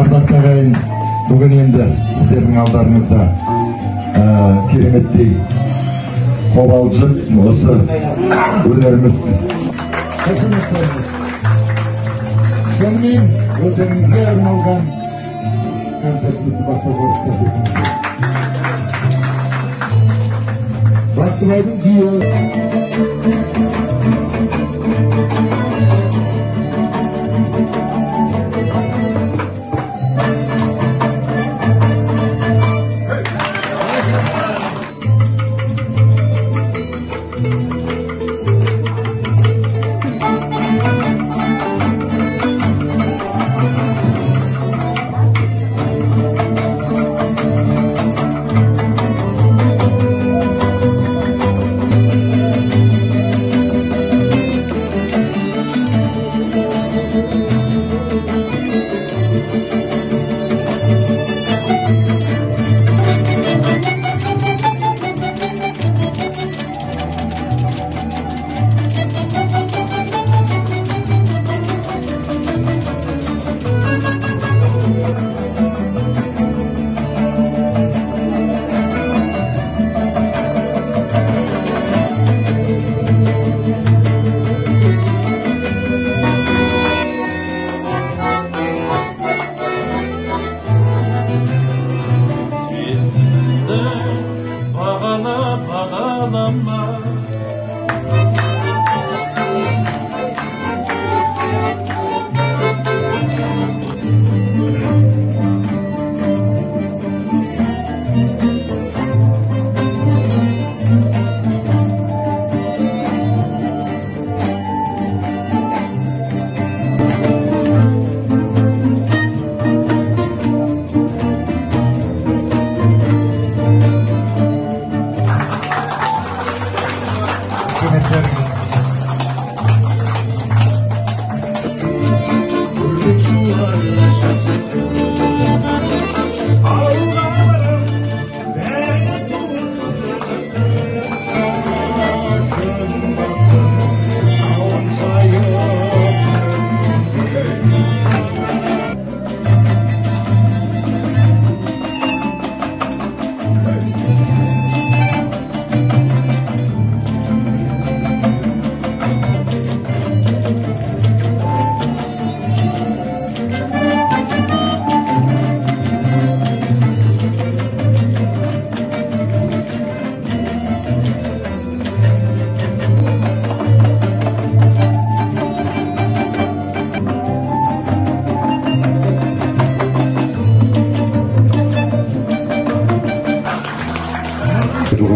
Ардақты ағайын, бүгін енді сіздердің алдарыңызда кереметтей қобалжып осы өнеріміз. Сонымен өздеріңізге арналған концертімізді бастауға рұқсат етіңіздер. Бақтыбайдың күйі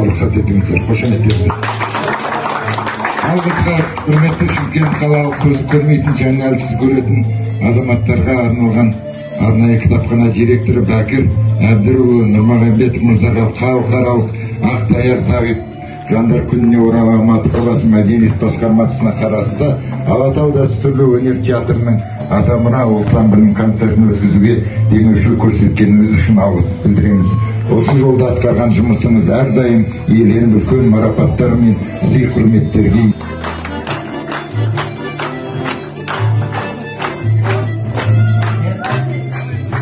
рұқсат етіңіздер, қошемет етіңіз. Алғысқа құрметті Шымкент қалалық көзі көрмейтін және әлсіз көретін азаматтарға арналған арнайы кітапхана директоры Бәкір Әбдірұлы Нұрмағамбетов мырзаға халықаралық Ақтаяқ Зағип Жандар күніне орай Алматы қаласы мәдениет басқармасына қарасты Алатау дәстүрлі өнер театрының Атамұра ансамблінің концертін өткізуге демеушілік көрсеткеніңіз үшін алғыс білдіреміз. Осы жолда атқарған жұмысыңыз әрдайым еленіп үлкен марапаттар мен сый құрметтерге.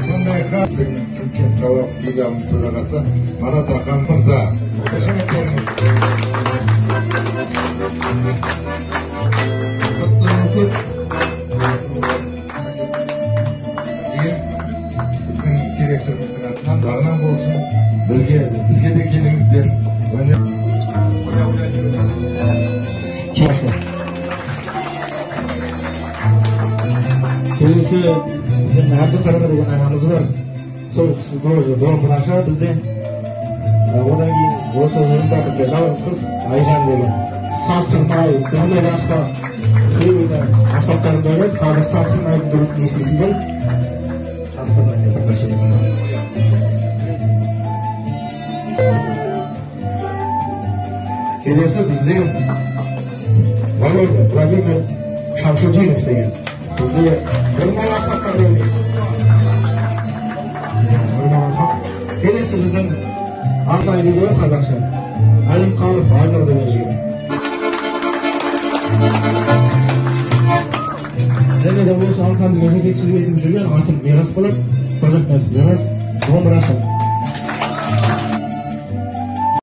Сондай-ақ Шымкент қалалық филиалының төрағасы Марат Ақан мырза, қошеметтеріңіз. Біздің директорымыздың атынан бағынан болсын, бізге де келіңіздер. Келесі біздің Әбдіқарада деген ағамыз бар. Сол кісі тоже домбырашы бізде. Одан кейін осы жырында бізде жалғыз қыз Айжан деген. Сасырмай, дәмел ашқа кейбірді аспаптарында ойлайды. Қазір сасырмайдың дұрысын естісіздер. Сасырмай деп бірнеше рет. Келесі бізде Володя Владимир Шамшудинов деген. Бізде бұрыннан аспаптар ойнайды. Келесі біздің Ағай дейді ғой қазақша. Әлімқалов Айнұр деген жігіт. Және де осы ансамбльге жетекшілік етіп жүрген Атын Мирас болады. нәсіп емес домбырашы